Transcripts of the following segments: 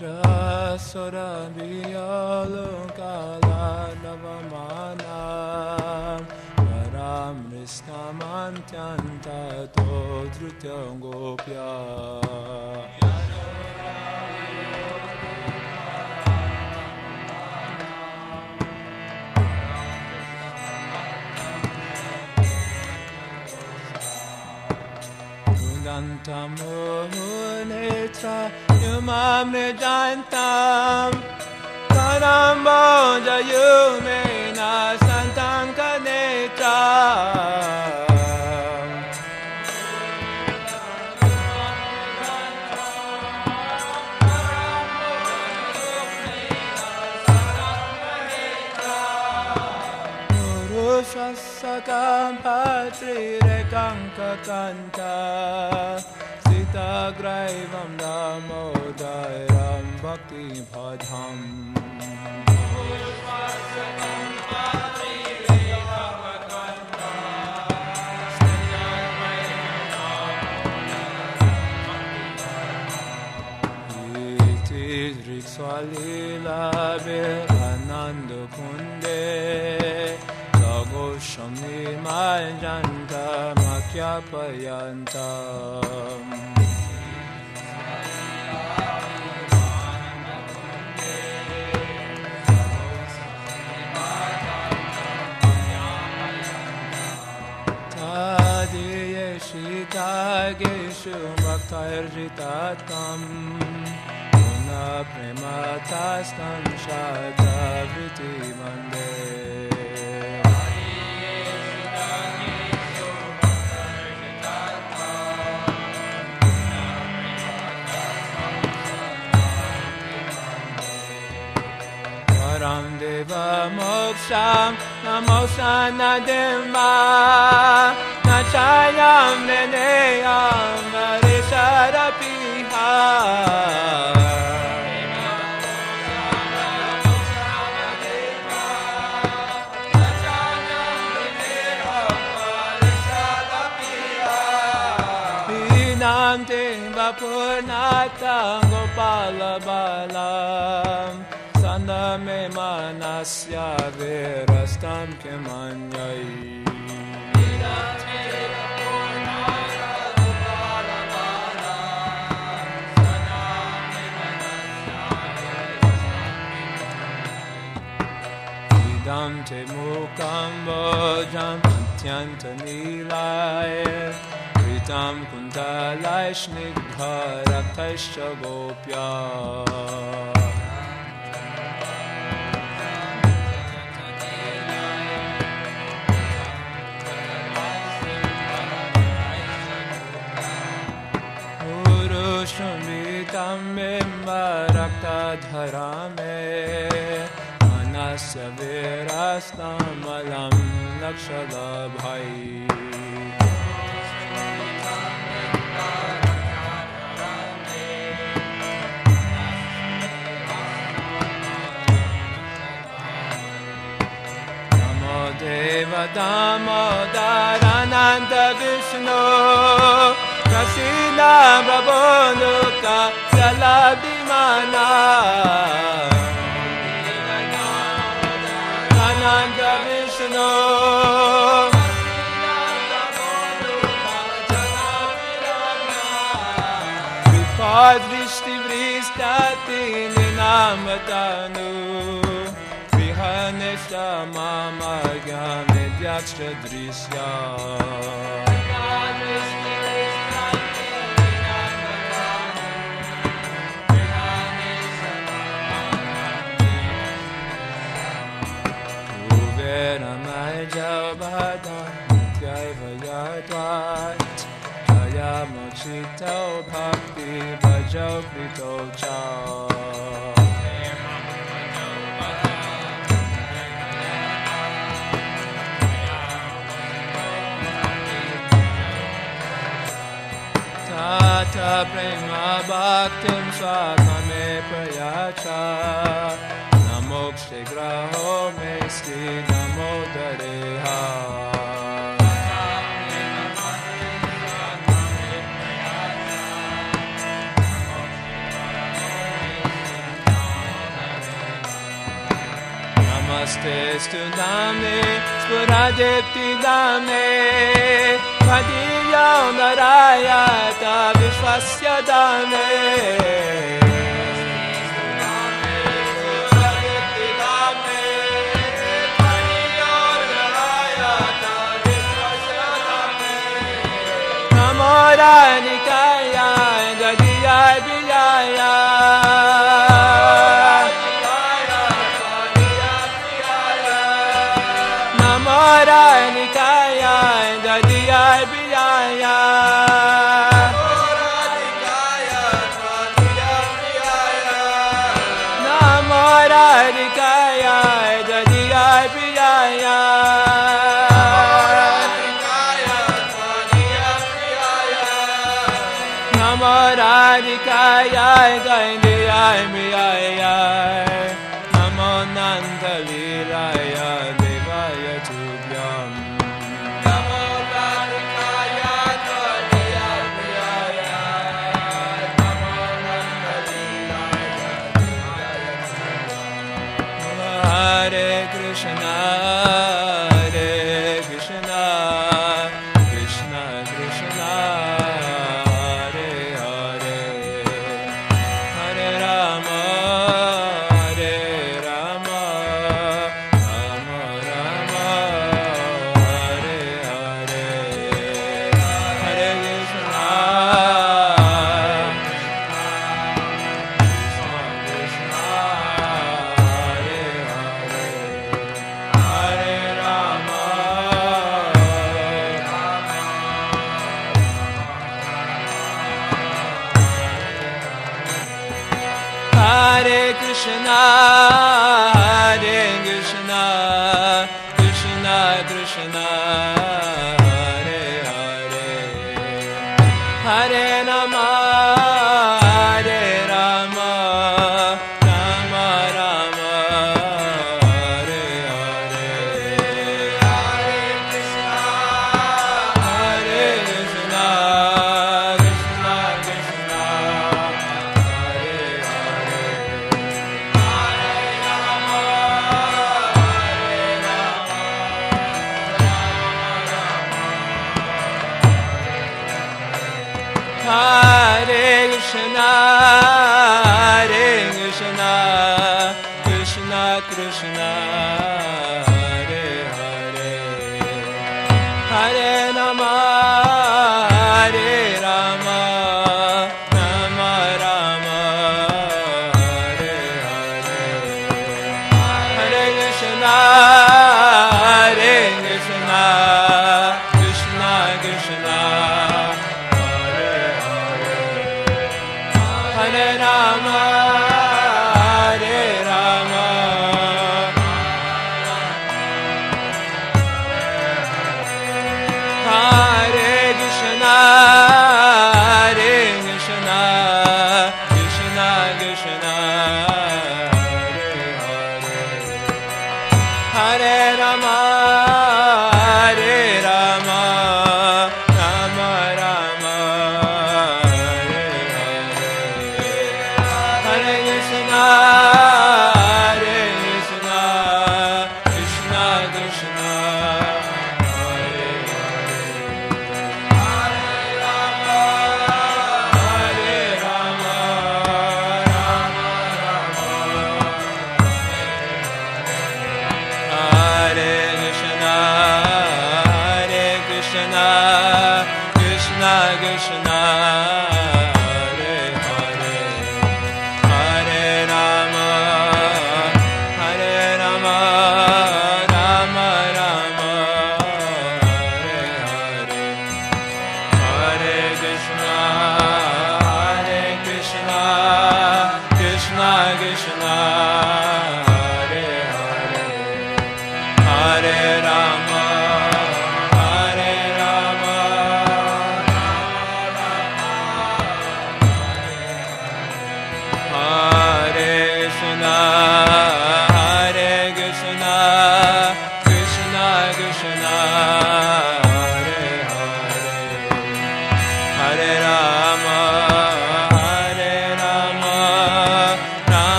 Rasura Viyalukala Navamanam Param Riskamantyanta Todrutyangopya Dantamunetra Yumam Nejantam Kanamboja Yumena Santanka Netam Purushasakam Patri Rekanka Kanta Graivam Damodairam Bhakti Padham Iti Driksvalila Ananda Kunde Sagosham Nirmanjanta Makhyapayantam Geshu Bhaktairjitatam Puna Prematastam Shata Vriti Mande Param Deva Moksham Namosana Dema Nachayam Neneyam Varisharapiha Vinam Ting Vapurnatam Gopala Balam Sandame Manasya Virastam Kimanyai Idam te mukam bojam Antyanta nilaya Ritam kundalaya Snigdha Raktascha gopya Shumritam Bimba Rakta Dharame Manasya Virastam Alam Lakshalabhai Namo Deva Damodarananda Vishnu Kasila Brabhonuka Salabhimana Ananda Vishnu Vipad Vrishti Vristati Ninamatanu Vihanesha Mamarga Medyaksha Drisya Jaya Mochito Bhakti Bhajo Krito Cha Tata Prema Bhaktim Swakame Prayacha Namokshe Graho Mesti Namo Dareha Namaste Name, Spuradipti Name, Kadiya Narayata Vishwasya Dame. Namoranikaya Jadiya Vijaya Namoranikaya Jadiya Vijaya Namoranikaya Jadiya Vijaya Namoranikaya Jadiya Vijaya Namo Nanda Viraya Devaya Tubhyam Namoranikaya Jadiya Vijaya Namo Nanda Viraya Devaya Tubhyam Hare Krishna Hare Krishna Krishna Krishna Hare Krishna, Hare Krishna, Krishna Krishna, Hare Hare, Hare Rama, Hare Rama, Rama Rama, Hare Hare, Hare Krishna, Hare Krishna, Krishna Krishna. Hare Krishna, Hare Krishna, Krishna Krishna, Hare Hare, Hare Rama, Hare Rama, Rama Rama, Hare Hare, Hare Krishna, Hare Krishna, Krishna Krishna. Hare Rama, Hare Rama, Hare Krishna, Hare Krishna, Krishna Krishna, Hare Hare, Hare Rama, Hare Rama, Rama Rama. Hare Krishna, Hare Krishna, Krishna Krishna, Hare Hare, Hare Rama, Hare Rama, Rama Rama, Hare Krishna, Hare Krishna, Krishna Krishna, Hare Hare, Hare Rama,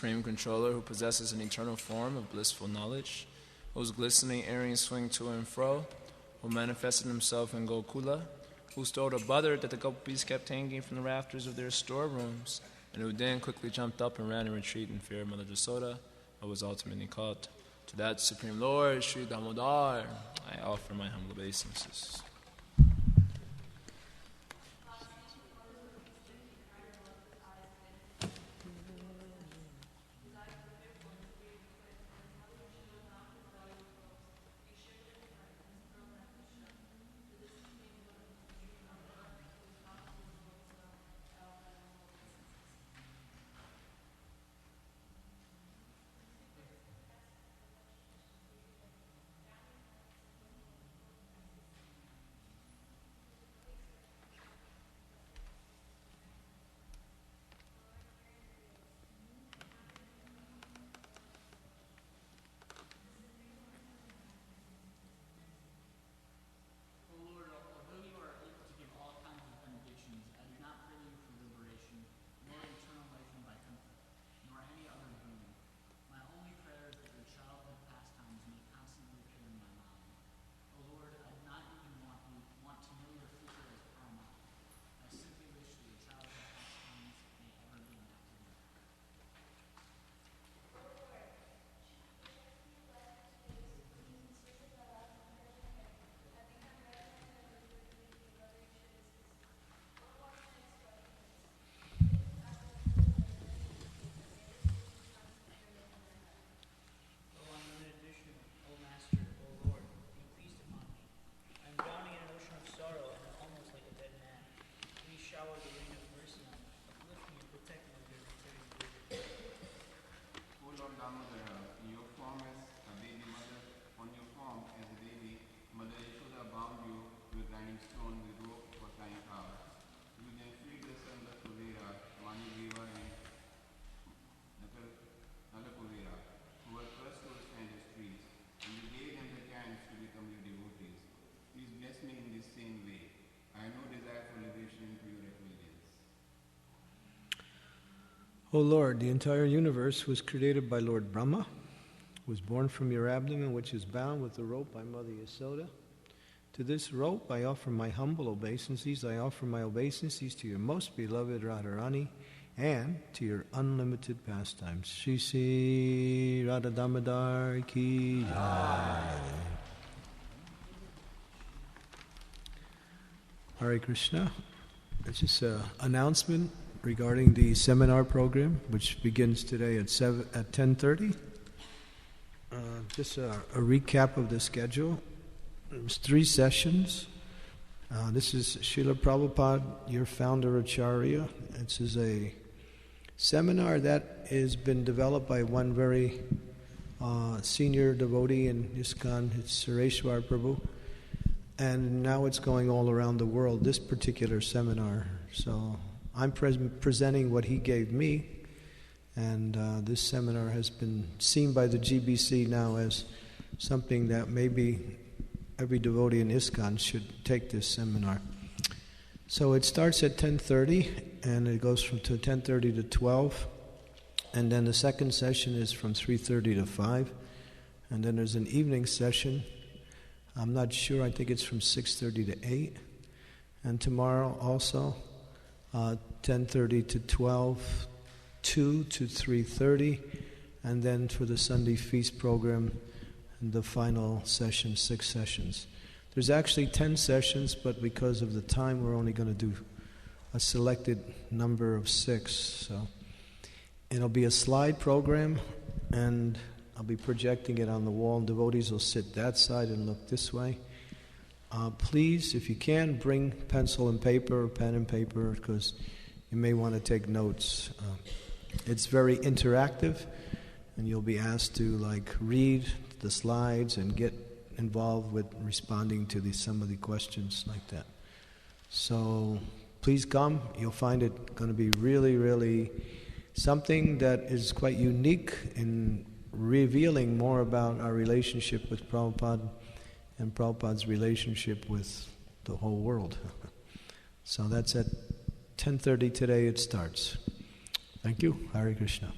Supreme Controller, who possesses an eternal form of blissful knowledge, whose glistening earrings swing to and fro, who manifested himself in Gokula, who stole a butter that the gopis kept hanging from the rafters of their storerooms, and who then quickly jumped up and ran in retreat in fear of Mother Jasoda, but was ultimately caught. To that Supreme Lord, Sri Damodar, I offer my humble obeisances. O Lord, the entire universe was created by Lord Brahma, was born from your abdomen, which is bound with a rope by Mother Yasoda. To this rope I offer my humble obeisances. I offer my obeisances to your most beloved Radharani and to your unlimited pastimes. Shri Sri Radha Damodar Ki Jai. Hare Krishna. It's just an announcement regarding the seminar program, which begins today at 10:30. Just a recap of the schedule. There's 3 sessions. This is Srila Prabhupada, your founder Acharya. This is a seminar that has been developed by one very senior devotee in ISKCON. It's Sureshwar Prabhu. And now it's going all around the world, this particular seminar. So I'm presenting what he gave me, and this seminar has been seen by the GBC now as something that maybe every devotee in ISKCON should take this seminar. So it starts at 10:30, and it goes from 10:30 to 12, and then the second session is from 3:30 to 5, and then there's an evening session. I'm not sure, I think it's from 6:30 to 8, and tomorrow also 10:30 to 12, 2 to 3:30, and then for the Sunday feast program, the final session, 6 sessions. There's actually 10 sessions, but because of the time, we're only going to do a selected number of 6. So it'll be a slide program, and I'll be projecting it on the wall. Devotees will sit that side and look this way. Please, if you can, bring pencil and paper, or pen and paper, because you may want to take notes. It's very interactive, and you'll be asked to read the slides and get involved with responding to some of the questions like that. So please come. You'll find it going to be really, really something that is quite unique in revealing more about our relationship with Prabhupada and Prabhupada's relationship with the whole world. So that's at 10:30 today it starts. Thank you. Hare Krishna.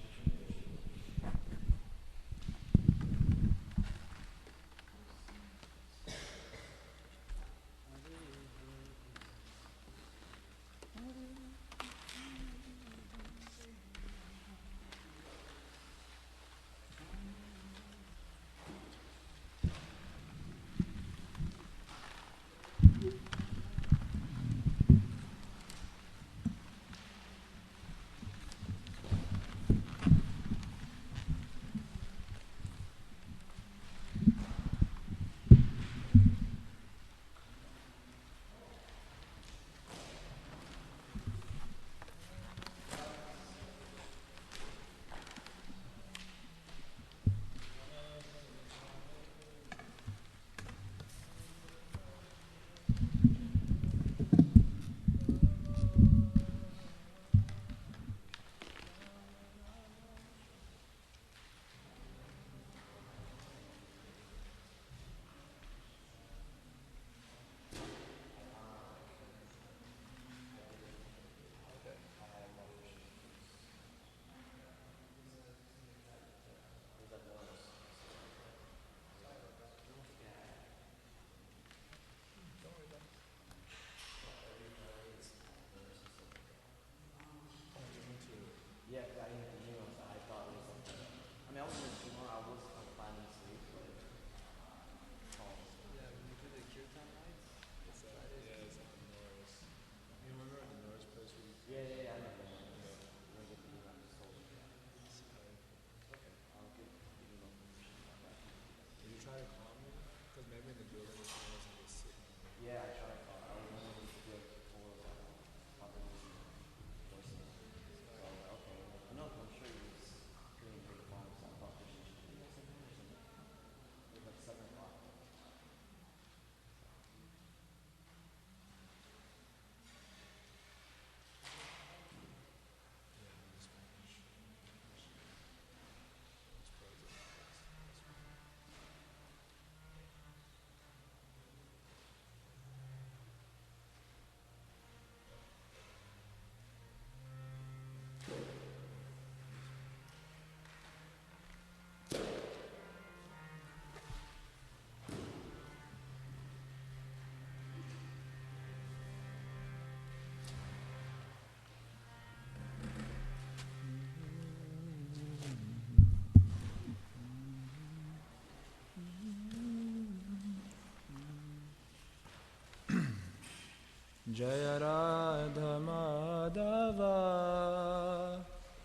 Jaya Radha Madhava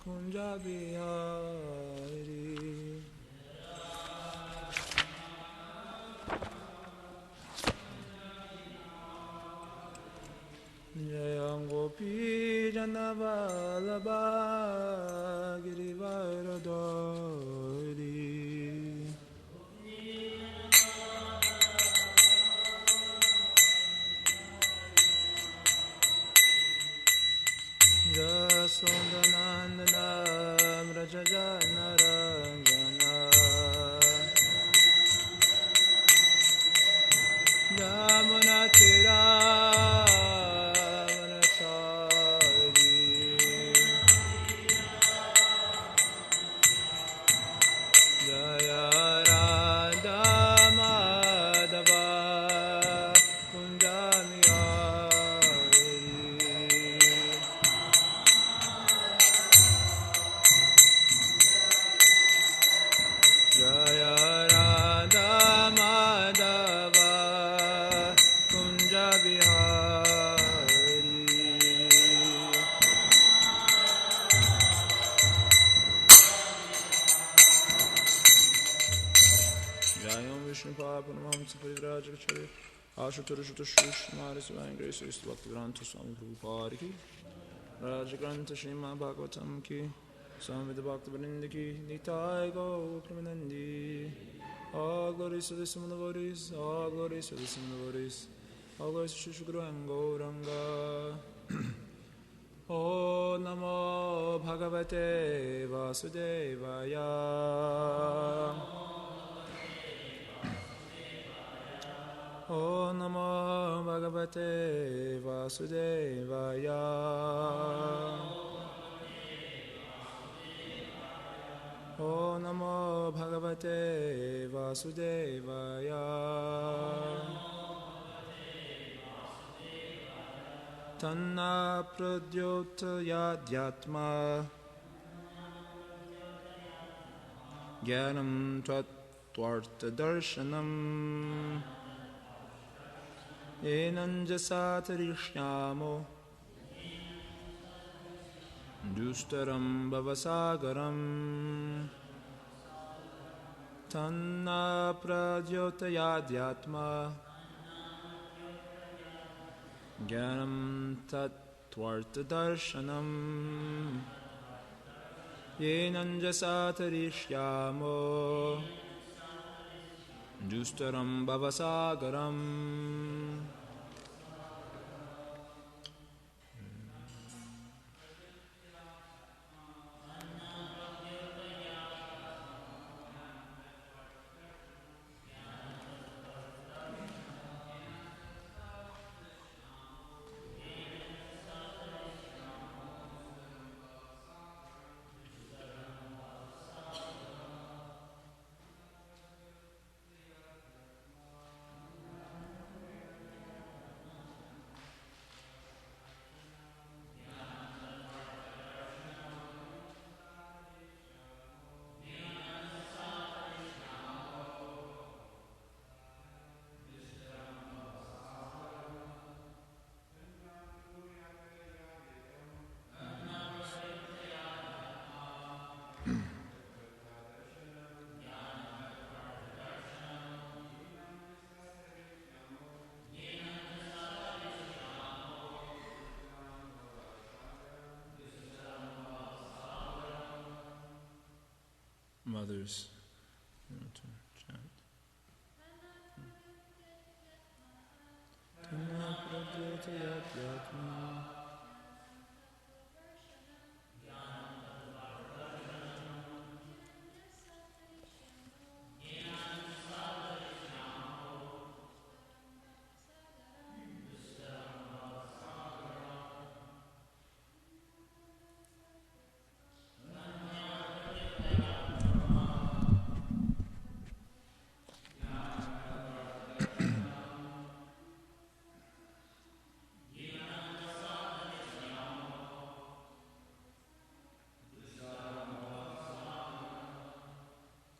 Kunja Bihari. Jaya Gopi Janavalabha Girivaradari. Jasondanandana Rajajanarangana Yamunatira Manachari. Jaya Radha Madhava Kunjamihari. Jaya Radha Madhava Kunja Bihari. Jayam Vishnu Papanamam Saparirajachari Ashutarushuta Shushmari Sivang Grace Vista Bhaktivedanta Swami Prabhupada Ki Rajagranta Srimad Bhagavatam Ki Samvita Bhaktivedanta Ki Nitai Go Pramanandi. All glories to the Summon of Bodhis, all glories to the Summon of Bodhis, all glories to Shishuguru and Gauranga. O Namo Bhagavate Vasudevaya. O Namo Bhagavate Vasudevaya. O Namo Bhagavate Vasudevaya. Tanna Pradyotayadhyatma Jnanam Tvatvarta Darshanam Enanjasatarishnyamo Dustaram Bhavasagaram. Tanna Pradyotayadhyatma Jnanam Tattvarta Darshanam Yenanjasatarishnyamo Dustaram Bhavasagaram. Mothers, you know, to chant.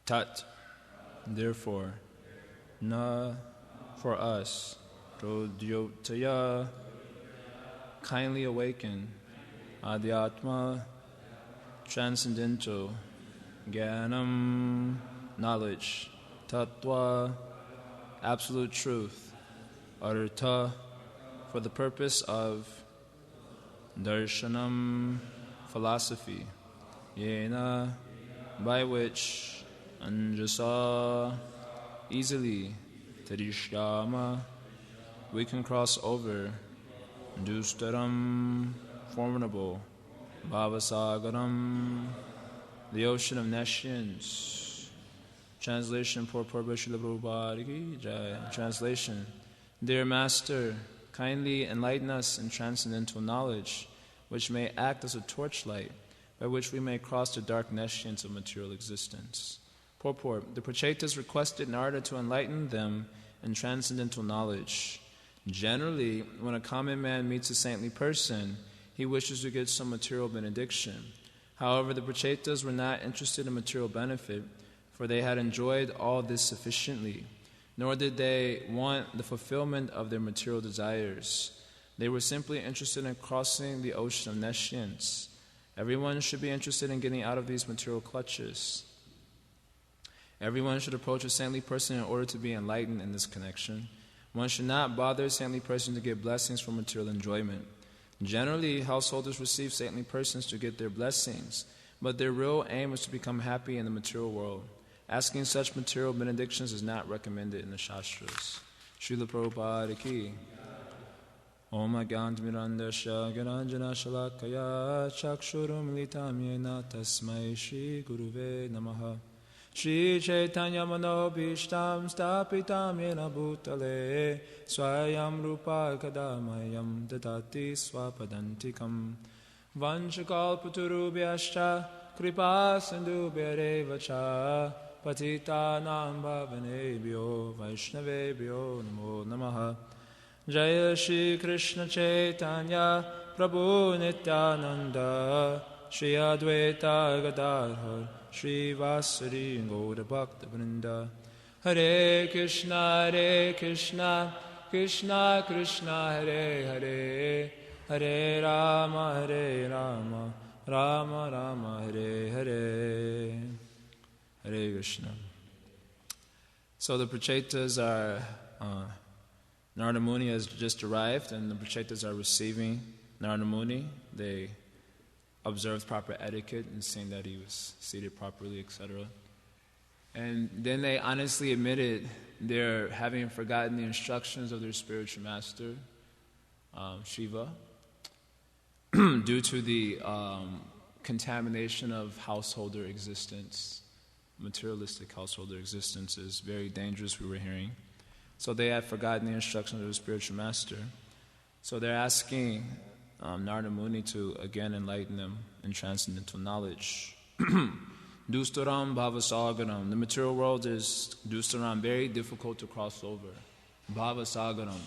Tat, therefore, na, for us, Rodyotaya, kindly awaken. Adhyatma, transcendental. Jnanam, knowledge. Tattva, absolute truth. Artha, for the purpose of. Darshanam, philosophy. Yena, by which. Anjasa, easily. Tadishyama, we can cross over. Dustaram, formidable. Bhavasagaram, the ocean of nescience. Translation, Purport by Srila Prabhupada Ki Jai. Translation, dear Master, kindly enlighten us in transcendental knowledge, which may act as a torchlight, by which we may cross the dark nescience of material existence. Purport, the Prachetas requested Narada to enlighten them in transcendental knowledge. Generally, when a common man meets a saintly person, he wishes to get some material benediction. However, the Prachetas were not interested in material benefit, for they had enjoyed all this sufficiently, nor did they want the fulfillment of their material desires. They were simply interested in crossing the ocean of nescience. Everyone should be interested in getting out of these material clutches. Everyone should approach a saintly person in order to be enlightened in this connection. One should not bother a saintly person to get blessings from material enjoyment. Generally, householders receive saintly persons to get their blessings, but their real aim is to become happy in the material world. Asking such material benedictions is not recommended in the Shastras. Srila Prabhupada Ki. Om Agyantimirandasya Gyananjana Shalakaya Chakshurum Litam Yena Tasmai Shri Guruve Namaha Shri Chaitanya Manobhishtam Stapitam Yena Bhutale Swayam Rupa Kadamayam Dadati Swapadantikam Vanchakalpaturubhyascha Kripa Sindhubhyareva Cha Patitanam Bhavanebhyo Vaishnavebhyo Namo Namaha Jaya Shri Krishna Chaitanya Prabhu Nityananda Shri Advaita Gadadhar Shri Vasari Gaura Bhakta Vrinda Hare Krishna Krishna Krishna Hare Hare Hare Rama Rama Rama Hare Hare Hare Krishna. So the Prachetas are Narada Muni has just arrived, and the Prachetas are receiving Narada Muni. They observed proper etiquette and seeing that he was seated properly, etc. And then they honestly admitted their having forgotten the instructions of their spiritual master, Shiva, due to the contamination of householder existence. Materialistic householder existence is very dangerous, we were hearing. So they had forgotten the instructions of the spiritual master. So they're asking Narada Muni to again enlighten them in transcendental knowledge. Dustaram Bhavasagaram. The material world is Dustaram, very difficult to cross over. Bhavasagaram.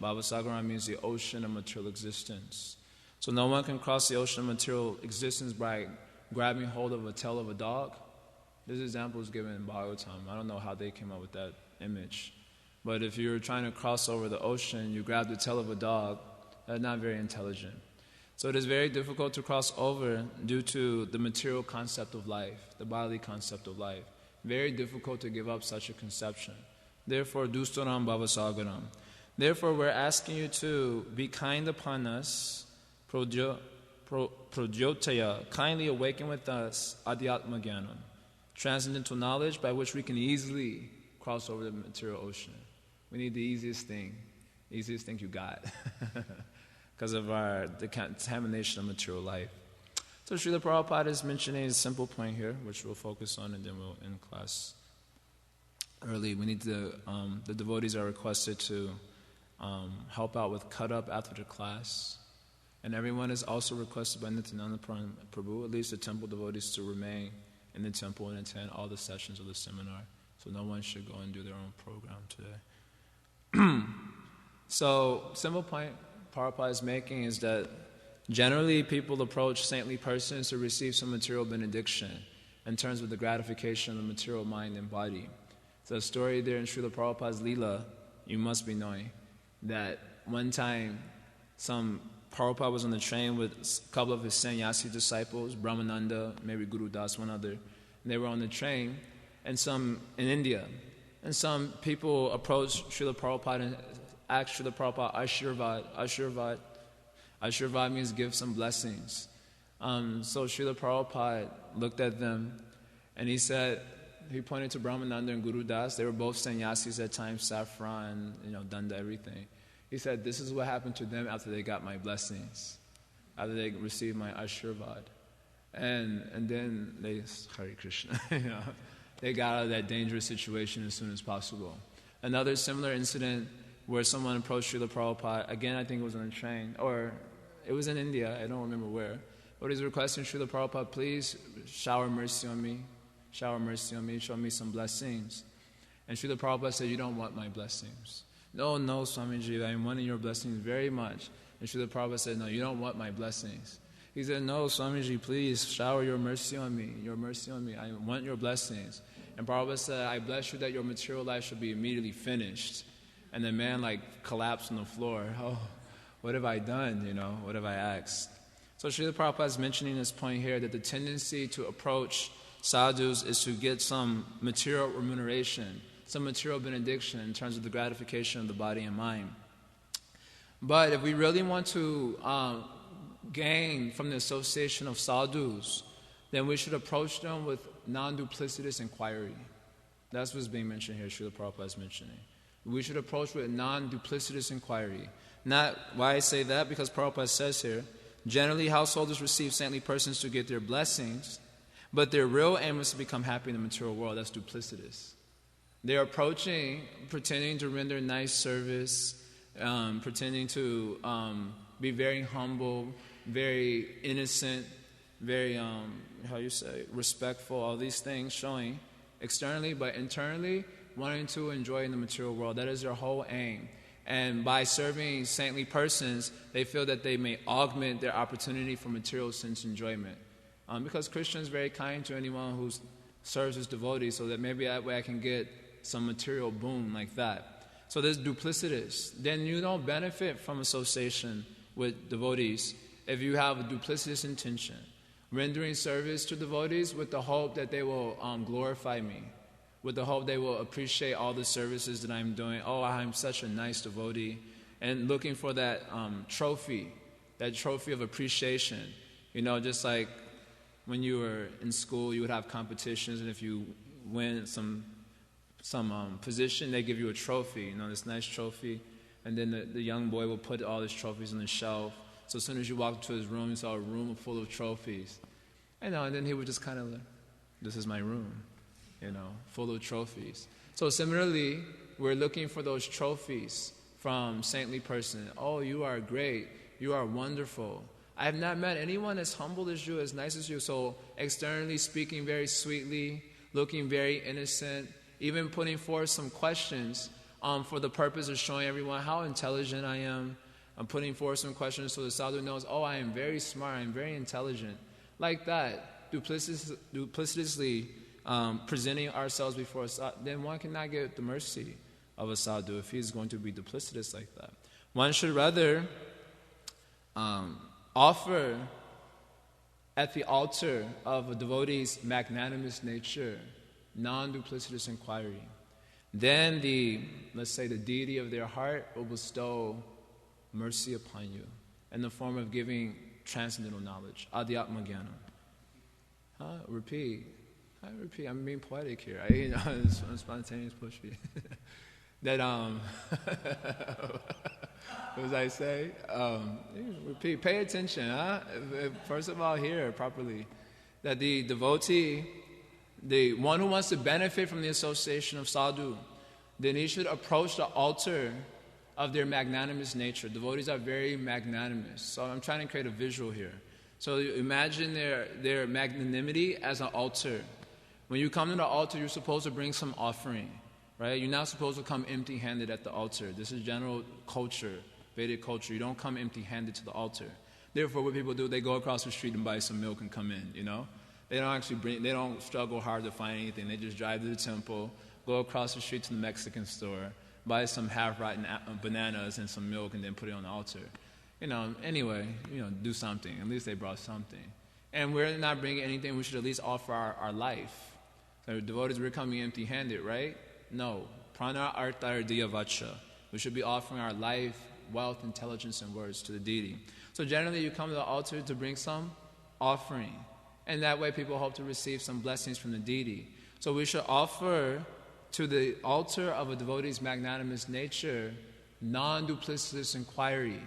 Bhavasagaram means the ocean of material existence. So no one can cross the ocean of material existence by grabbing hold of a tail of a dog. This example is given in Bhagavatam. I don't know how they came up with that image. But if you're trying to cross over the ocean, you grab the tail of a dog, that's not very intelligent. So it is very difficult to cross over due to the material concept of life, the bodily concept of life. Very difficult to give up such a conception. Therefore, dustaram bhavasagaram. Therefore, we're asking you to be kind upon us, pradyotaya, kindly awaken with us, adhyatma jnanam, transcendental knowledge by which we can easily cross over the material ocean. We need the easiest thing you got, because of the contamination of material life. So Srila Prabhupada is mentioning a simple point here, which we'll focus on, and then we'll end class early. We need to, the devotees are requested to help out with cut up after the class. And everyone is also requested by Nityananda Prabhu, at least the temple devotees, to remain in the temple and attend all the sessions of the seminar. So no one should go and do their own program today. So, simple point Prabhupada is making is that generally people approach saintly persons to receive some material benediction in terms of the gratification of the material mind and body. So a story there in Srila Prabhupada's Leela, you must be knowing, that one time Prabhupada was on the train with a couple of his sannyasi disciples, Brahmananda, maybe Guru Das, one other. And they were on the train, and in India. And some people approached Srila Prabhupada and asked Srila Prabhupada, Ashirvad. Ashirvad means give some blessings. So Srila Prabhupada looked at them, and he pointed to Brahmananda and Guru Das. They were both sannyasis at times, saffron, danda, everything. He said, this is what happened to them after they got my blessings, after they received my Ashirvad. And then they, Hare Krishna, they got out of that dangerous situation as soon as possible. Another similar incident where someone approached Srila Prabhupada, again I think it was on a train, or it was in India, I don't remember where, but he's requesting Srila Prabhupada, please shower mercy on me, show me some blessings. And Srila Prabhupada said, you don't want my blessings. No, Swamiji, I am wanting your blessings very much. And Srila Prabhupada said, no, you don't want my blessings. He said, no, Swamiji, please shower your mercy on me, I want your blessings. And Prabhupada said, I bless you that your material life should be immediately finished. And the man collapsed on the floor. Oh, what have I done, what have I asked? So Srila Prabhupada is mentioning this point here that the tendency to approach sadhus is to get some material remuneration, some material benediction in terms of the gratification of the body and mind. But if we really want to gain from the association of sadhus, then we should approach them with non-duplicitous inquiry. That's what's being mentioned here, Srila Prabhupada is mentioning. We should approach with non-duplicitous inquiry. Not why I say that, because Prabhupada says here, generally householders receive saintly persons to get their blessings, but their real aim is to become happy in the material world. That's duplicitous. They're approaching, pretending to render nice service, pretending to be very humble, very innocent, very, respectful, all these things showing externally, but internally, wanting to enjoy in the material world. That is their whole aim. And by serving saintly persons, they feel that they may augment their opportunity for material sense enjoyment. Because Krishna is very kind to anyone who serves his devotees, so that maybe that way I can get some material boon like that. So there's duplicitous. Then you don't benefit from association with devotees if you have a duplicitous intention. Rendering service to devotees with the hope that they will glorify me, with the hope they will appreciate all the services that I'm doing. Oh, I'm such a nice devotee. And looking for that trophy of appreciation. Just like when you were in school, you would have competitions, and if you win some position, they give you a trophy, this nice trophy. And then the young boy will put all his trophies on the shelf. So as soon as you walked into his room, you saw a room full of trophies. And then he would just kind of, this is my room, full of trophies. So similarly, we're looking for those trophies from saintly person. Oh, you are great. You are wonderful. I have not met anyone as humble as you, as nice as you. So externally speaking very sweetly, looking very innocent, even putting forth some questions for the purpose of showing everyone how intelligent I am. I'm putting forth some questions so the sadhu knows, oh, I am very smart, I'm very intelligent. Like that, duplicitously presenting ourselves before a sadhu, then one cannot get the mercy of a sadhu if he's going to be duplicitous like that. One should rather offer at the altar of a devotee's magnanimous nature, non-duplicitous inquiry. Then the deity of their heart will bestow mercy upon you in the form of giving transcendental knowledge, adhyatma jnana. Repeat. I'm being poetic here. It's spontaneous push. That what was I say? Repeat. Pay attention. First of all, hear properly. That the devotee, the one who wants to benefit from the association of sadhu, then he should approach the altar of their magnanimous nature. Devotees are very magnanimous. So I'm trying to create a visual here. So imagine their magnanimity as an altar. When you come to the altar, you're supposed to bring some offering, right? You're not supposed to come empty-handed at the altar. This is general culture, Vedic culture. You don't come empty-handed to the altar. Therefore, what people do, they go across the street and buy some milk and come in, They don't struggle hard to find anything. They just drive to the temple, go across the street to the Mexican store, buy some half-rotten bananas and some milk, and then put it on the altar. Anyway, do something. At least they brought something. And we're not bringing anything, we should at least offer our life. So devotees, we're coming empty-handed, right? No. Prana artar diyavacha. We should be offering our life, wealth, intelligence, and words to the deity. So generally, you come to the altar to bring some offering. And that way, people hope to receive some blessings from the deity. So we should offer to the altar of a devotee's magnanimous nature non-duplicitous inquiry.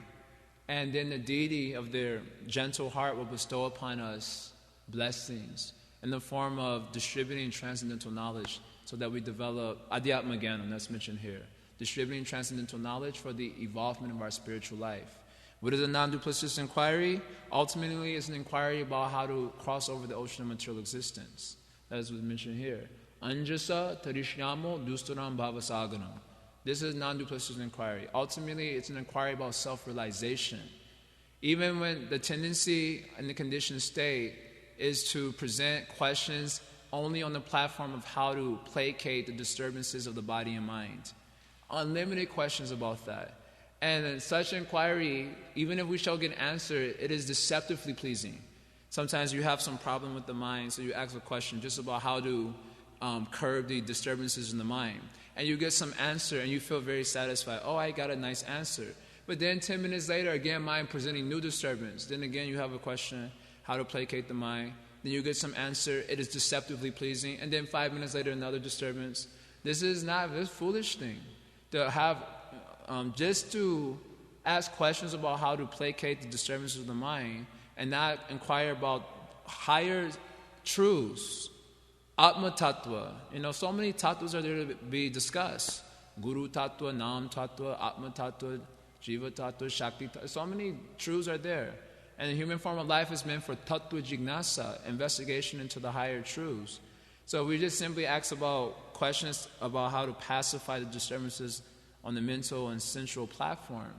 And then the deity of their gentle heart will bestow upon us blessings in the form of distributing transcendental knowledge so that we develop adhyatma gyanam, that's mentioned here. Distributing transcendental knowledge for the evolvement of our spiritual life. What is a non-duplicitous inquiry? Ultimately, it's an inquiry about how to cross over the ocean of material existence. That is what's mentioned here. Anjasa tarishyamo dusturam bhavasaganam. This is non-duplicitous inquiry. Ultimately, it's an inquiry about self-realization. Even when the tendency in the conditioned state is to present questions only on the platform of how to placate the disturbances of the body and mind. Unlimited questions about that. And in such inquiry, even if we shall get an answer, it is deceptively pleasing. Sometimes you have some problem with the mind, so you ask a question just about how to curb the disturbances in the mind. And you get some answer and you feel very satisfied. Oh, I got a nice answer. But then 10 minutes later, again, mind presenting new disturbance. Then again, you have a question, how to placate the mind. Then you get some answer, it is deceptively pleasing. And then 5 minutes later, another disturbance. This is not this foolish thing. To have, just to ask questions about how to placate the disturbances of the mind and not inquire about higher truths. Atma Tattva. So many tattvas are there to be discussed. Guru Tattva, Nam Tattva, Atma Tattva, Jiva Tattva, Shakti Tattva. So many truths are there. And the human form of life is meant for Tattva Jignasa, investigation into the higher truths. So we just simply ask about questions about how to pacify the disturbances on the mental and sensual platform.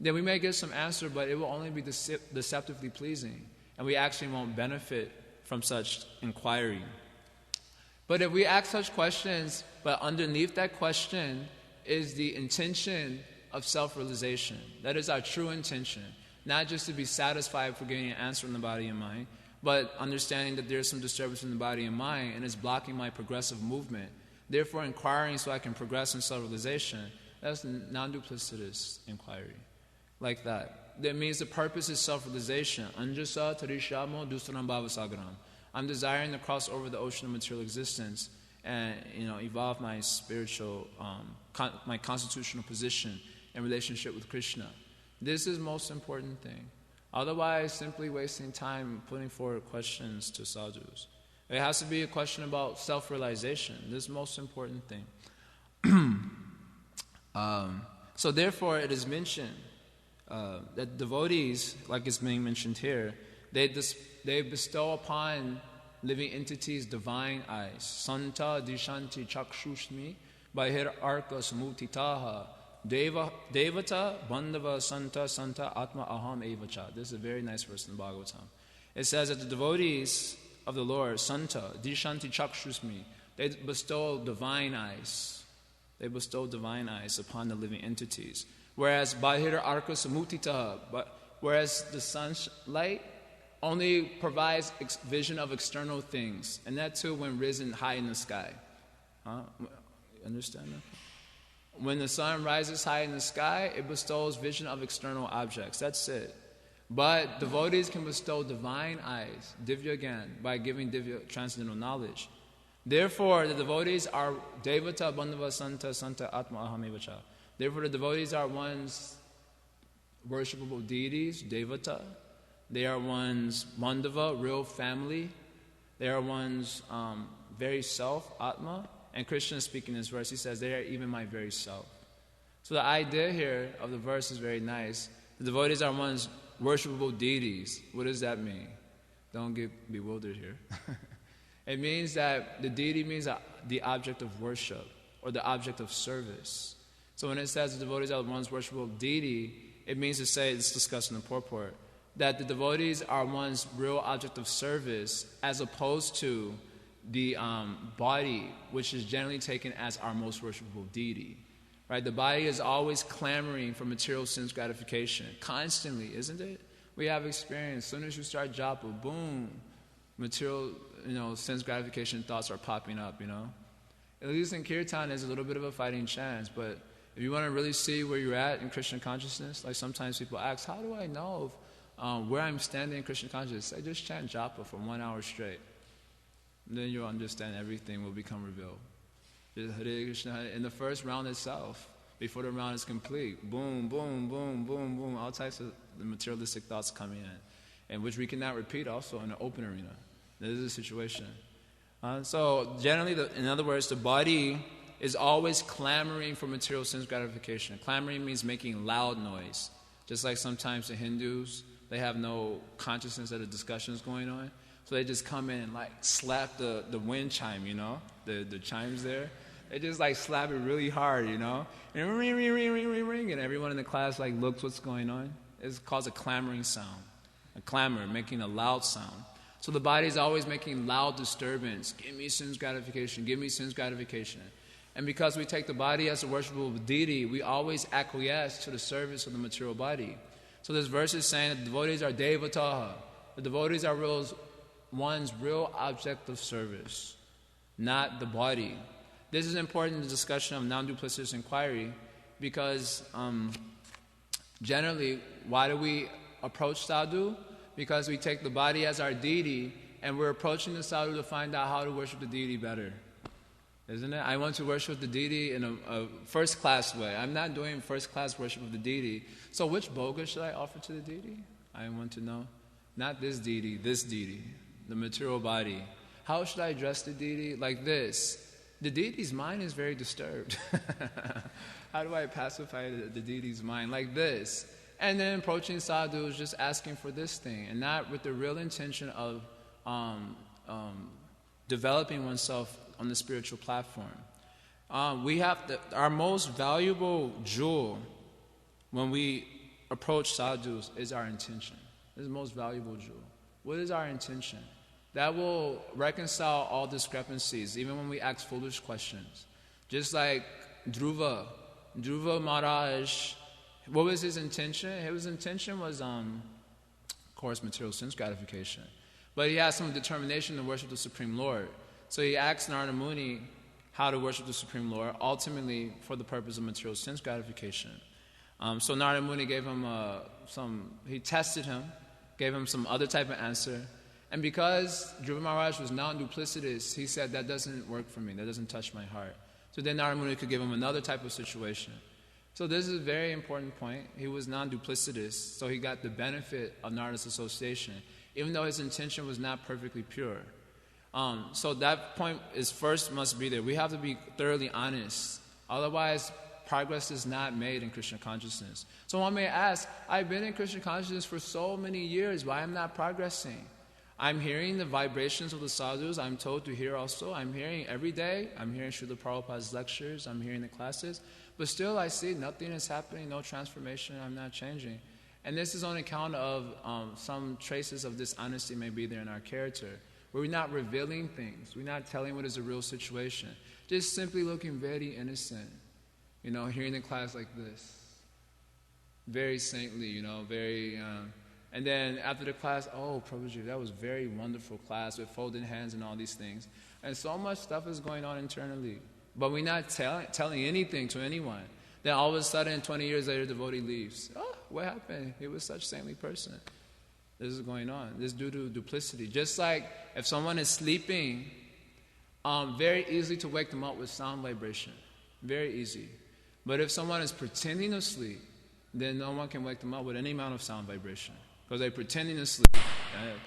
Then we may get some answer, but it will only be deceptively pleasing. And we actually won't benefit from such inquiry. But if we ask such questions, but underneath that question is the intention of self-realization. That is our true intention. Not just to be satisfied for getting an answer in the body and mind, but understanding that there's some disturbance in the body and mind and it's blocking my progressive movement. Therefore, inquiring so I can progress in self-realization, that's non-duplicitous inquiry. Like that. That means the purpose is self-realization. Anjasa tarishamo dustaram bhavasagaram. I'm desiring to cross over the ocean of material existence and evolve my spiritual, my constitutional position in relationship with Krishna. This is the most important thing. Otherwise, simply wasting time putting forward questions to sadhus. It has to be a question about self-realization. This is the most important thing. So therefore, it is mentioned that devotees, like it's being mentioned here, they bestow upon living entities divine eyes. Santa dishanti chakshushmi bahir arka samutitaha devata bandhava santa atma aham evacha. This is a very nice verse in the Bhagavatam. It says that the devotees of the Lord, Santa dishanti chakshushmi, they bestow divine eyes. They bestow divine eyes upon the living entities. Whereas bahir arka samutitaha, whereas the sunlight only provides vision of external things, and that too when risen high in the sky. Understand that? When the sun rises high in the sky, it bestows vision of external objects. That's it. But devotees can bestow divine eyes, divya gyan, by giving divya transcendental knowledge. Therefore, the devotees are devata bandhava santa atma aham evacha. Therefore, the devotees are one's worshipable deities, devata. They are one's bandhava, real family. They are one's very self, atma. And Krishna is speaking this verse. He says, they are even my very self. So the idea here of the verse is very nice. The devotees are one's worshipable deities. What does that mean? Don't get bewildered here. It means that the deity means the object of worship or the object of service. So when it says the devotees are one's worshipable deity, it means to say, it's discussed in the purport, that the devotees are one's real object of service as opposed to the body, which is generally taken as our most worshipable deity. right? The body is always clamoring for material sense gratification, constantly, isn't it? We have experience. As soon as you start japa, boom, material, sense gratification thoughts are popping up, At least in Kirtan, there's a little bit of a fighting chance, but if you want to really see where you're at in Krishna consciousness, like sometimes people ask, how do I know where I'm standing in Krishna consciousness? I just chant japa for 1 hour straight. And then you'll understand everything will become revealed. Just Hare Krishna, Hare. In the first round itself, before the round is complete, boom, boom, boom, boom, boom, all types of the materialistic thoughts coming in, and which we cannot repeat also in an open arena. This is the situation. So generally, in other words, the body is always clamoring for material sense gratification. Clamoring means making loud noise. Just like sometimes the Hindus, they have no consciousness that a discussion is going on. So they just come in and like slap the wind chime, the chimes there. They just like slap it really hard, and ring, ring, ring, ring, ring, ring, and everyone in the class like looks what's going on. It's called a clamoring sound. A clamor, making a loud sound. So the body is always making loud disturbance. Give me sense gratification, give me sense gratification. And because we take the body as a worshipable deity, we always acquiesce to the service of the material body. So this verse is saying that the devotees are devataha. The devotees are one's real object of service, not the body. This is important in the discussion of non-duplicitous inquiry because generally, why do we approach sadhu? Because we take the body as our deity and we're approaching the sadhu to find out how to worship the deity better. Isn't it? I want to worship the deity in a first-class way. I'm not doing first-class worship of the deity. So which bhoga should I offer to the deity? I want to know. Not this deity, the material body. How should I address the deity? Like this. The deity's mind is very disturbed. How do I pacify the deity's mind? Like this. And then approaching sadhu is just asking for this thing, and not with the real intention of developing oneself on the spiritual platform. Our most valuable jewel when we approach sadhus is our intention. This is the most valuable jewel. What is our intention? That will reconcile all discrepancies, even when we ask foolish questions. Just like Dhruva Maharaj, what was his intention? His intention was, of course, material sense gratification. But he had some determination to worship the Supreme Lord. So he asked Narada Muni how to worship the Supreme Lord, ultimately for the purpose of material sense gratification. So Narada Muni gave him he tested him, gave him some other type of answer. And because Dhruva Maharaj was non-duplicitous, he said, that doesn't work for me, that doesn't touch my heart. So then Narada Muni could give him another type of situation. So this is a very important point. He was non-duplicitous, so he got the benefit of Narada's association, even though his intention was not perfectly pure. So that point must be there. We have to be thoroughly honest. Otherwise, progress is not made in Krishna consciousness. So one may ask, I've been in Krishna consciousness for so many years, why am I not progressing? I'm hearing the vibrations of the sadhus. I'm told to hear also. I'm hearing every day. I'm hearing Srila Prabhupada's lectures. I'm hearing the classes. But still I see nothing is happening, no transformation. I'm not changing. And this is on account of some traces of dishonesty may be there in our character. Where we're not revealing things. We're not telling what is a real situation. Just simply looking very innocent. Hearing the class like this. Very saintly, very... And then after the class, oh, Prabhuji, that was a very wonderful class with folded hands and all these things. And so much stuff is going on internally. But we're not telling anything to anyone. Then all of a sudden, 20 years later, the devotee leaves. Oh, what happened? He was such a saintly person. This is going on. This is due to duplicity. Just like if someone is sleeping, very easy to wake them up with sound vibration. Very easy. But if someone is pretending to sleep, then no one can wake them up with any amount of sound vibration. Because they're pretending to sleep. Right?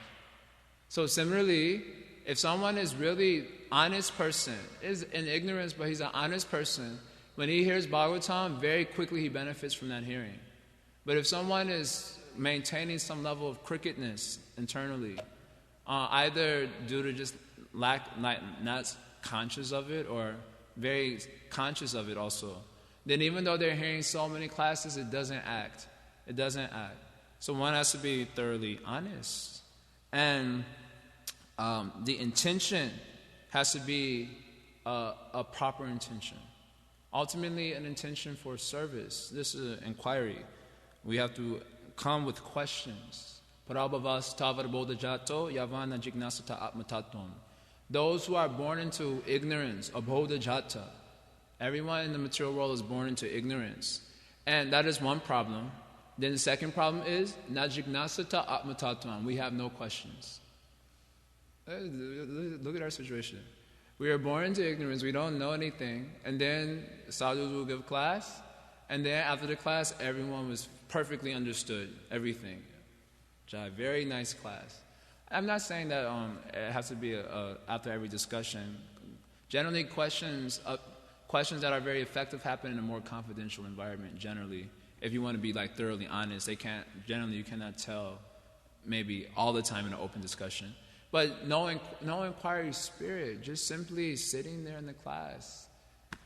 So similarly, if someone is really honest person, is in ignorance, but he's an honest person, when he hears Bhagavatam, very quickly he benefits from that hearing. But if someone is maintaining some level of crookedness internally, either due to just not conscious of it or very conscious of it also, then even though they're hearing so many classes, it doesn't act. It doesn't act. So one has to be thoroughly honest. And the intention has to be a proper intention. Ultimately, an intention for service. This is an inquiry. We have to come with questions. Those who are born into ignorance, abodha jata. Everyone in the material world is born into ignorance. And that is one problem. Then the second problem is najignasata atmatatvam. We have no questions. Look at our situation. We are born into ignorance, we don't know anything, and then sadhus will give class, and then after the class, everyone was perfectly understood, everything. Very nice class. I'm not saying that it has to be after every discussion. Generally, questions that are very effective happen in a more confidential environment, generally. If you want to be thoroughly honest, you cannot tell maybe all the time in an open discussion. But no inquiry spirit, just simply sitting there in the class.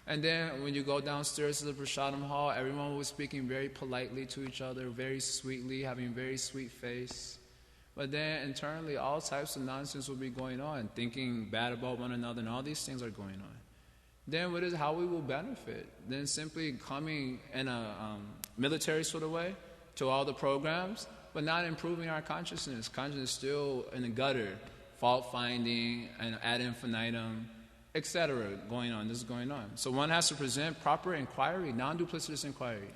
And then when you go downstairs to the prasadam hall, everyone was speaking very politely to each other, very sweetly, having very sweet face. But then internally, all types of nonsense will be going on, thinking bad about one another, and all these things are going on. Then what is how we will benefit? Then simply coming in a military sort of way to all the programs, but not improving our consciousness. Consciousness is still in the gutter. Fault finding and ad infinitum, etc. going on. This is going on. So one has to present proper inquiry, non-duplicitous inquiry.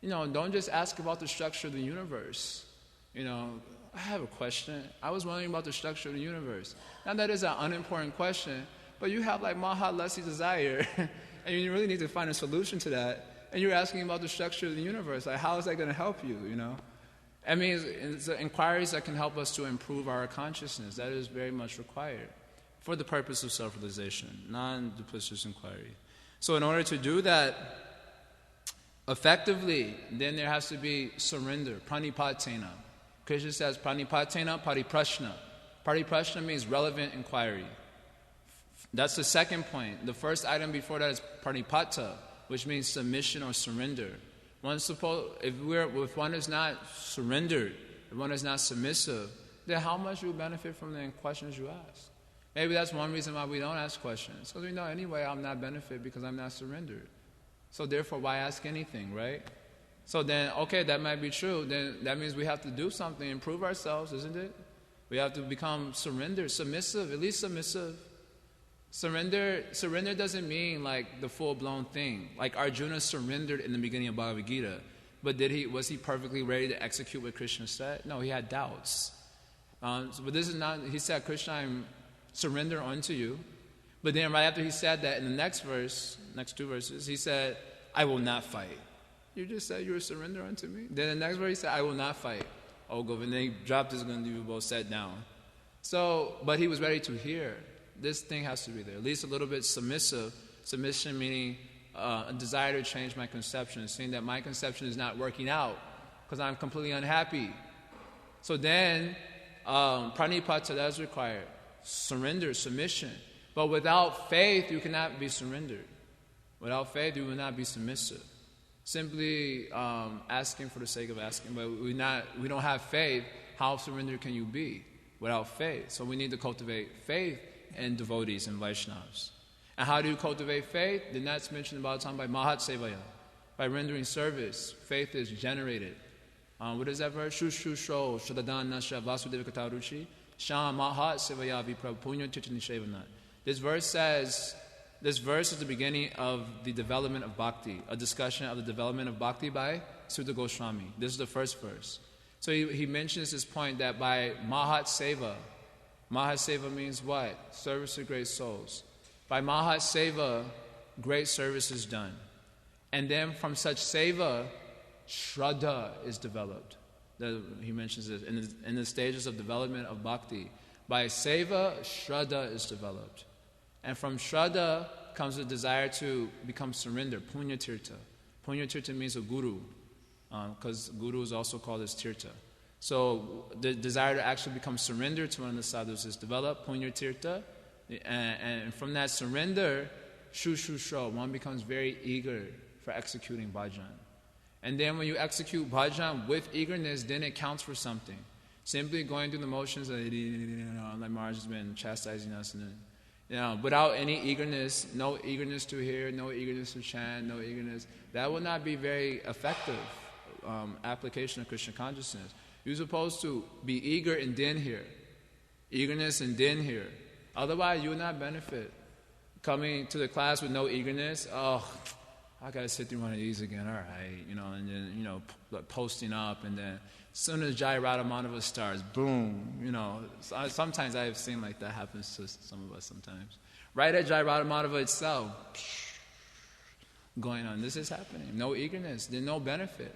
Don't just ask about the structure of the universe. I have a question. I was wondering about the structure of the universe. Now that is an unimportant question, but you have Maha Lessi desire, and you really need to find a solution to that. And you're asking about the structure of the universe. How is that going to help you? I mean, it's inquiries that can help us to improve our consciousness. That is very much required for the purpose of self-realization, non-duplicitous inquiry. So in order to do that effectively, then there has to be surrender, pranipatena. Krishna says pranipatena pariprashna. Pariprashna means relevant inquiry. That's the second point. The first item before that is pranipata, which means submission or surrender. If one is not surrendered, if one is not submissive, then how much will benefit from the questions you ask? Maybe that's one reason why we don't ask questions. Because we know anyway I'm not benefit because I'm not surrendered. So therefore, why ask anything, right? So then, okay, that might be true. Then that means we have to do something, improve ourselves, isn't it? We have to become surrendered, submissive, at least submissive. Surrender doesn't mean the full-blown thing. Like Arjuna surrendered in the beginning of Bhagavad Gita, but was he perfectly ready to execute what Krishna said? No, he had doubts. But this is not, he said, Krishna, I surrender unto you. But then right after he said that, in the next two verses, he said, I will not fight. You just said you will surrender unto me? Then the next verse he said, I will not fight. Oh, go. And then he dropped his gun, you both sat down. But he was ready to hear. This thing has to be there, at least a little bit submissive. Submission meaning a desire to change my conception, seeing that my conception is not working out because I'm completely unhappy. So then, pranipata, that is required. Surrender, submission. But without faith, you cannot be surrendered. Without faith, you will not be submissive. Simply asking for the sake of asking, but we don't have faith. How surrendered can you be without faith? So we need to cultivate faith and devotees and Vaishnavas. And how do you cultivate faith? Then that's mentioned about time by Mahat Sevaya. By rendering service, faith is generated. What is that verse? Shushu Sho Shadadan Nasha Vasudeva Kataruchi Sham Mahat Sevaya Vipra Punya Tichanishavana. This verse is the beginning of the development of bhakti, a discussion of the development of bhakti by Sutta Goswami. This is the first verse. So he mentions this point that by Mahat Seva means what? Service to great souls. By Mahat Seva, great service is done. And then from such Seva, Shraddha is developed. He mentions this in the stages of development of bhakti. By Seva, Shraddha is developed. And from Shraddha comes the desire to become surrendered, Punya Tirtha. Punya Tirtha means a guru, because guru is also called as Tirtha. So the desire to actually become surrendered to one of the sadhus is developed, Punya Tirtha. And from that surrender, Shushu, one becomes very eager for executing bhajan. And then when you execute bhajan with eagerness, then it counts for something. Simply going through the motions, like Maharaj has been chastising us, and Without any eagerness, no eagerness to hear, no eagerness to chant, no eagerness, that will not be very effective application of Krishna consciousness. You're supposed to be eager and then hear. Eagerness and then hear. Otherwise, you will not benefit. Coming to the class with no eagerness, I got to sit through one of these again, all right, and then, posting up, and then as soon as Jai Radhamadhava starts, boom, sometimes I have seen like that happens to some of us sometimes. Right at Jai Radhamadhava itself, going on, this is happening. No eagerness, there's no benefit.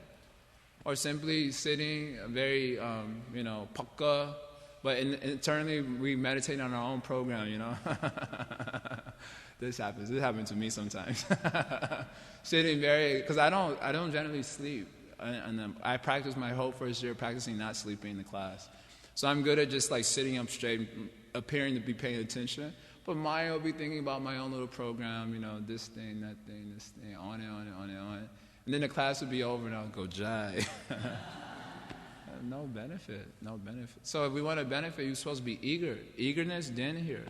Or simply sitting very, pakka, but internally we meditate on our own program, This happens. This happened to me sometimes. Sitting because I don't generally sleep. And I practice my whole first year practicing not sleeping in the class. So I'm good at just like sitting up straight, appearing to be paying attention. But Maya will be thinking about my own little program, this thing, that thing, this thing, on and on and on and on. And then the class would be over and I'll go, Jai. No benefit. So if we want to benefit, you're supposed to be eager. Eagerness, then hear.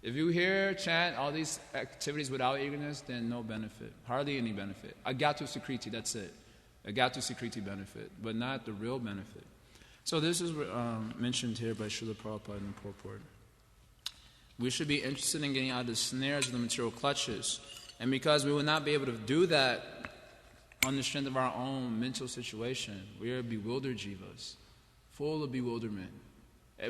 If you hear, chant, all these activities without eagerness, then no benefit. Hardly any benefit. Agatu Sikriti, that's it. Agatu Sikriti benefit, but not the real benefit. So this is mentioned here by Srila Prabhupada in the purport. We should be interested in getting out of the snares of the material clutches. And because we will not be able to do that on the strength of our own mental situation, we are bewildered jivas, full of bewilderment.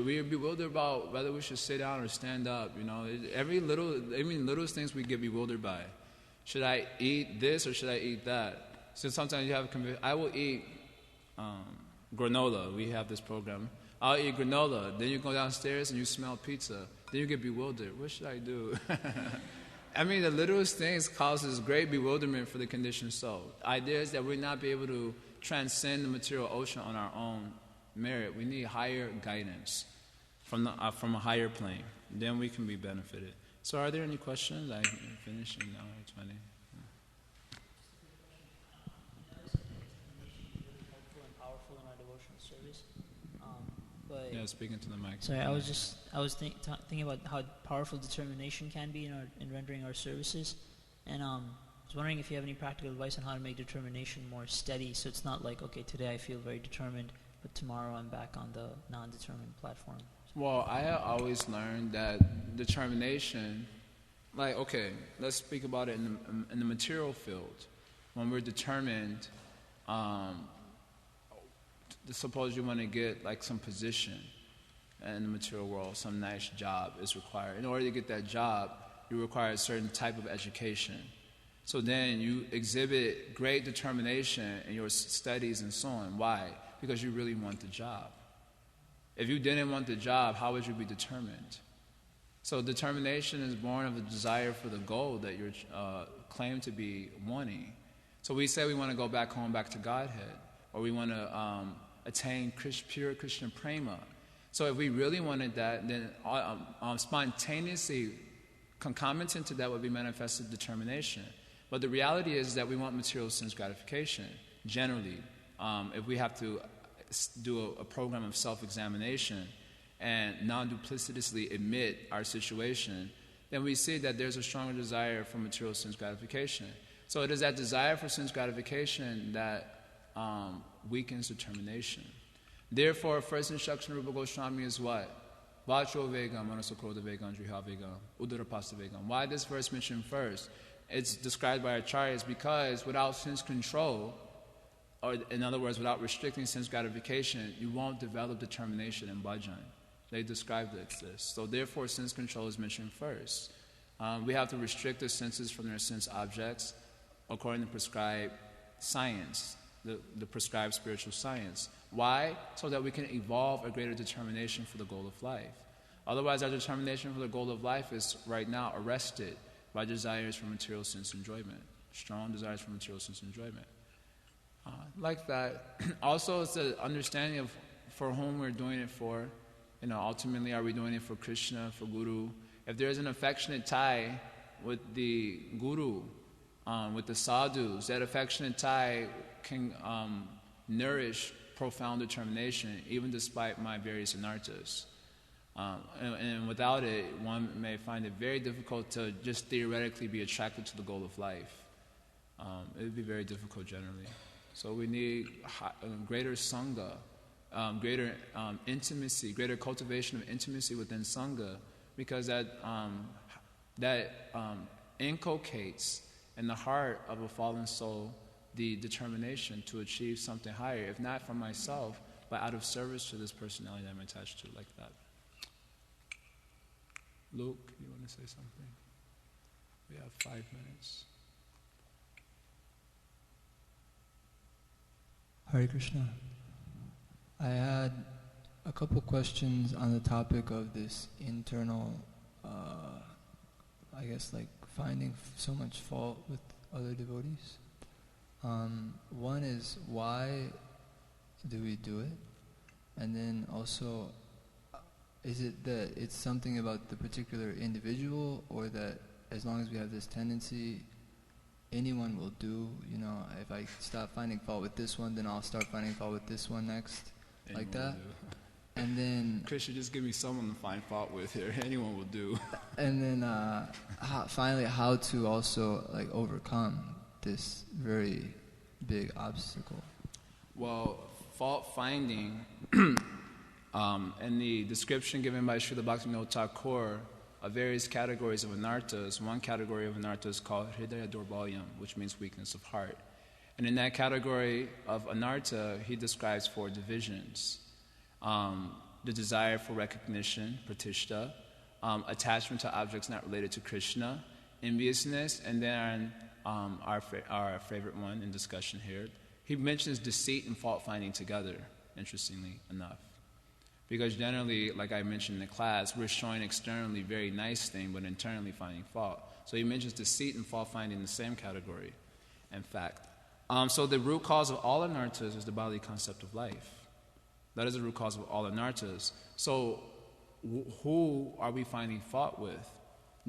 We are bewildered about whether we should sit down or stand up. Even littlest things we get bewildered by. Should I eat this or should I eat that? So sometimes you have a conviction. I will eat granola. We have this program. I'll eat granola. Then you go downstairs and you smell pizza. Then you get bewildered. What should I do? The littlest things causes great bewilderment for the conditioned soul. The idea is that we'll not be able to transcend the material ocean on our own merit. We need higher guidance from a higher plane. Then we can be benefited. So are there any questions? I'm finishing now. It's funny. Yeah, speaking to the mic. Sorry, I was thinking about how powerful determination can be in rendering our services, and I was wondering if you have any practical advice on how to make determination more steady, so it's not like, okay, today I feel very determined, but tomorrow I'm back on the non-determined platform. Well, I have always learned that determination, let's speak about it in the material field. When we're determined, suppose you want to get some position in the material world, some nice job is required. In order to get that job, you require a certain type of education. So then you exhibit great determination in your studies and so on. Why? Because you really want the job. If you didn't want the job, how would you be determined? So determination is born of the desire for the goal that you're claimed to be wanting. So we say we want to go back home, back to Godhead, or we want to attain pure Krishna prema. So if we really wanted that, then spontaneously concomitant to that would be manifested determination. But the reality is that we want material sense gratification, generally. If we have to do a program of self-examination and non-duplicitously admit our situation, then we see that there's a stronger desire for material sense gratification. So it is that desire for sense gratification that weakens determination. Therefore, first instruction of Rupa Goswami is what? Vacho vegam, manasakroda vegam, driha vegam, udarapasta vegam. Why this verse mentioned first? It's described by acharyas because without sense control, or in other words, without restricting sense gratification, you won't develop determination in bhajan. They described it as this. So therefore, sense control is mentioned first. We have to restrict the senses from their sense objects according to prescribed science, the prescribed spiritual science. Why? So that we can evolve a greater determination for the goal of life. Otherwise, our determination for the goal of life is right now arrested by desires for material sense enjoyment, strong desires for material sense enjoyment. Like that. Also, it's the understanding of for whom we're doing it for. Ultimately, are we doing it for Krishna, for Guru? If there's an affectionate tie with the Guru, with the sadhus, that affectionate tie can nourish profound determination, even despite my various anarthas. And without it, one may find it very difficult to just theoretically be attracted to the goal of life. It would be very difficult generally. So we need greater sangha, greater intimacy, greater cultivation of intimacy within sangha, because that inculcates in the heart of a fallen soul the determination to achieve something higher, if not for myself, but out of service to this personality that I'm attached to, like that. Luke, you want to say something? We have 5 minutes. Hare Krishna. I had a couple questions on the topic of this internal, finding so much fault with other devotees. One is, why do we do it? And then also, is it that it's something about the particular individual, or that as long as we have this tendency, anyone will do? If I stop finding fault with this one, then I'll start finding fault with this one next, anyone like that. And then Krishna, just give me someone to find fault with here. Anyone will do. And then finally, how to also overcome this very big obstacle. Well, fault finding, in the description given by Srila Bhaktivinoda Thakur of various categories of anarthas, one category of anarthas is called Hridaya Durbalyam, which means weakness of heart. And in that category of anartha, he describes 4 divisions. The desire for recognition, pratishta, attachment to objects not related to Krishna, enviousness, and then our favorite one in discussion here, he mentions deceit and fault-finding together, interestingly enough. Because generally, like I mentioned in the class, we're showing externally very nice thing, but internally finding fault. So he mentions deceit and fault-finding in the same category, in fact. So the root cause of all anarthas is the bodily concept of life. That is the root cause of all anarthas. So who are we finding fault with?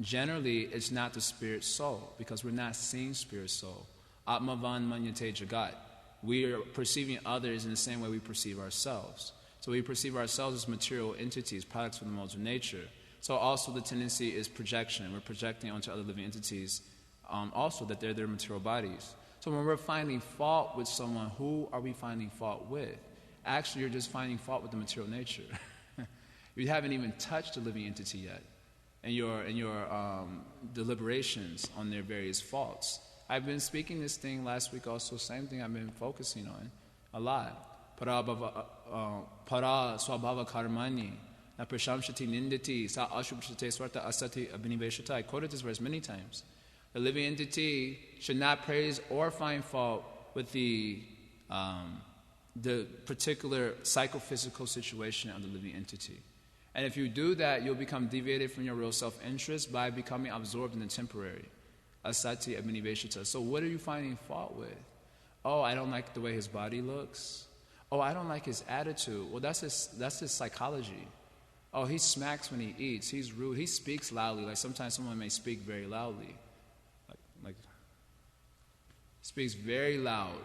Generally, it's not the spirit soul, because we're not seeing spirit soul. Atmavan manyate jagat. We are perceiving others in the same way we perceive ourselves. So we perceive ourselves as material entities, products from the modes of nature. So also the tendency is projection. We're projecting onto other living entities also that they're their material bodies. So when we're finding fault with someone, who are we finding fault with? Actually, you're just finding fault with the material nature. You haven't even touched the living entity yet in your deliberations on their various faults. I've been speaking this thing last week also, same thing I've been focusing on a lot. Para swabhava karmani, na prashamshati nindati, sa ashubhashate swarta asati abhiniveshata. I quoted this verse many times. The living entity should not praise or find fault with the particular psychophysical situation of the living entity. And if you do that, you'll become deviated from your real self-interest by becoming absorbed in the temporary. Asati abhiniveshata. So what are you finding fault with? Oh, I don't like the way his body looks. Oh, I don't like his attitude. Well, that's his psychology. Oh, he smacks when he eats. He's rude. He speaks loudly. Like sometimes someone may speak very loudly. Like speaks very loud.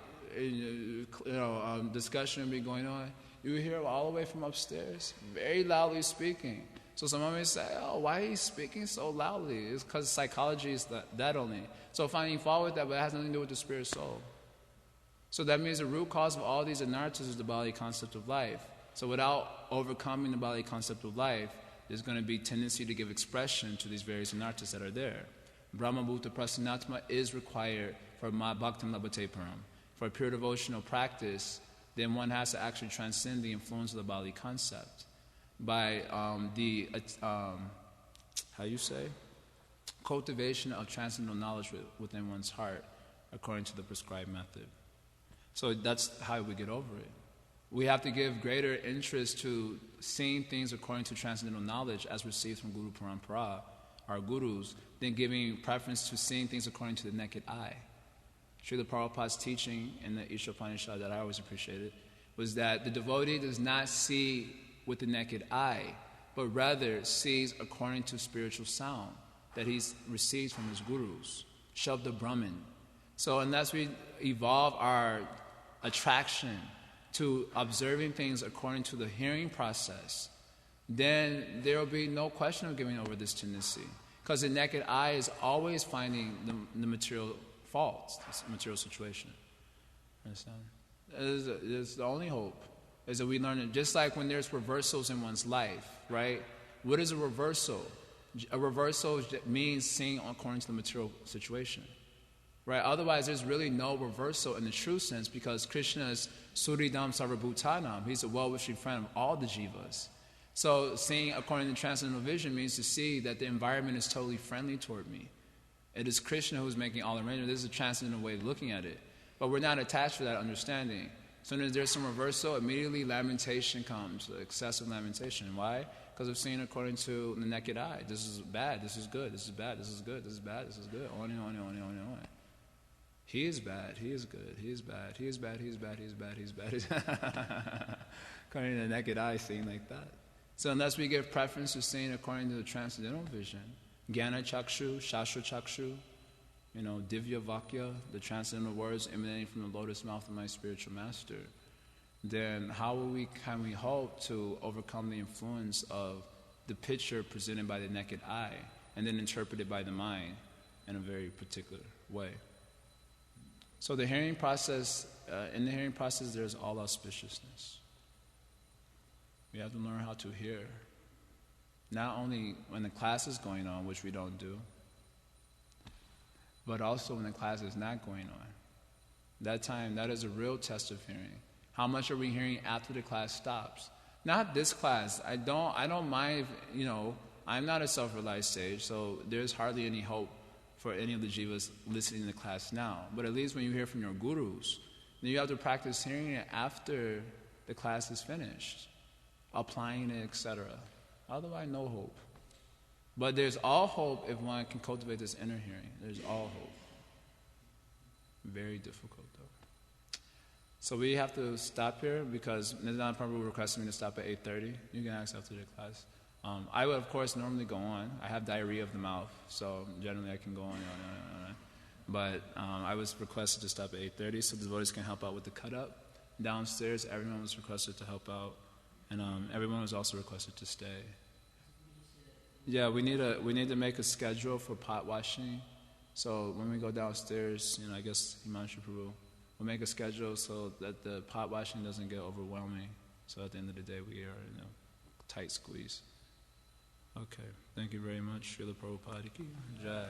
Discussion will be going on. You hear all the way from upstairs, very loudly speaking. So someone may say, oh, why is he speaking so loudly? It's because psychology is that only. So finding fault with that, but it has nothing to do with the spirit soul. So that means the root cause of all these anarthas is the bodily concept of life. So without overcoming the bodily concept of life, there's going to be tendency to give expression to these various anarthas that are there. Brahma Bhuta Prasanatma is required for Ma Bhaktam Labhate Param. For a pure devotional practice, then one has to actually transcend the influence of the bodily concept by cultivation of transcendental knowledge within one's heart according to the prescribed method. So that's how we get over it. We have to give greater interest to seeing things according to transcendental knowledge as received from Guru Parampara, our gurus, than giving preference to seeing things according to the naked eye. Srila Prabhupada's teaching in the Ishopanishad that I always appreciated was that the devotee does not see with the naked eye, but rather sees according to spiritual sound that he's received from his gurus, Shabda Brahman. So unless we evolve our attraction to observing things according to the hearing process, then there will be no question of giving over this tendency. Because the naked eye is always finding the material faults, this material situation. Understand? It's the only hope, is that we learn it. Just like when there's reversals in one's life, right? What is a reversal? A reversal means seeing according to the material situation. Right? Otherwise, there's really no reversal in the true sense, because Krishna is Suridam Sarvabhutanam. He's a well-wishing friend of all the jivas. So seeing according to transcendental vision means to see that the environment is totally friendly toward me. It is Krishna who's making all arrangements. This is a transcendental way of looking at it. But we're not attached to that understanding. So when there's some reversal, immediately lamentation comes, excessive lamentation. Why? Because of seeing according to the naked eye. This is bad, this is good, this is bad, this is good, this is bad, this is good. On and on and on and on and on. He is bad, he is good, he is bad, he is bad, he is bad, he is bad, he is bad. According to the naked eye, seeing like that. So unless we give preference to seeing according to the transcendental vision, Jnana Chakshu, Shastra Chakshu, Divya Vakya, the transcendental words emanating from the lotus mouth of my spiritual master, then how can we hope to overcome the influence of the picture presented by the naked eye and then interpreted by the mind in a very particular way? So the hearing process, in the hearing process, there's all auspiciousness. We have to learn how to hear. Not only when the class is going on, which we don't do, but also when the class is not going on. That time, that is a real test of hearing. How much are we hearing after the class stops? Not this class. I don't mind if, I'm not a self-realized sage, so there's hardly any hope for any of the jivas listening to the class now. But at least when you hear from your gurus, then you have to practice hearing it after the class is finished, applying it, etc. Otherwise, no hope. But there's all hope if one can cultivate this inner hearing. There's all hope. Very difficult, though. So we have to stop here because Nidana Prabhu requested me to stop at 8:30. You can ask after the class. I would, of course, normally go on. I have diarrhea of the mouth, so generally I can go on and on and on. But I was requested to stop at 8:30 so the devotees can help out with the cut-up. Downstairs, everyone was requested to help out, and everyone was also requested to stay. Yeah, we need to make a schedule for pot washing. So when we go downstairs, I guess Himanshu Prabhu will make a schedule so that the pot washing doesn't get overwhelming. So at the end of the day, we are in a tight squeeze. Okay, thank you very much. Srila Prabhupada ki jai.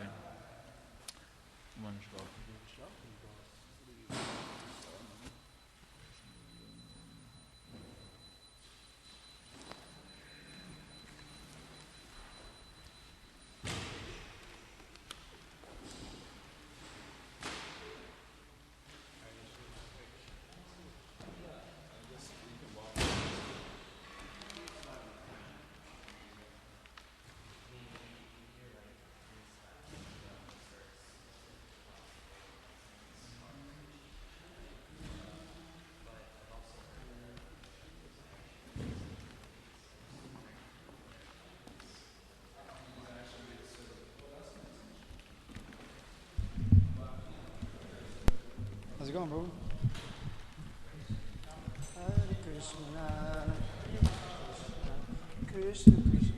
How's it going, bro? Hare Krishna, Krishna Krishna.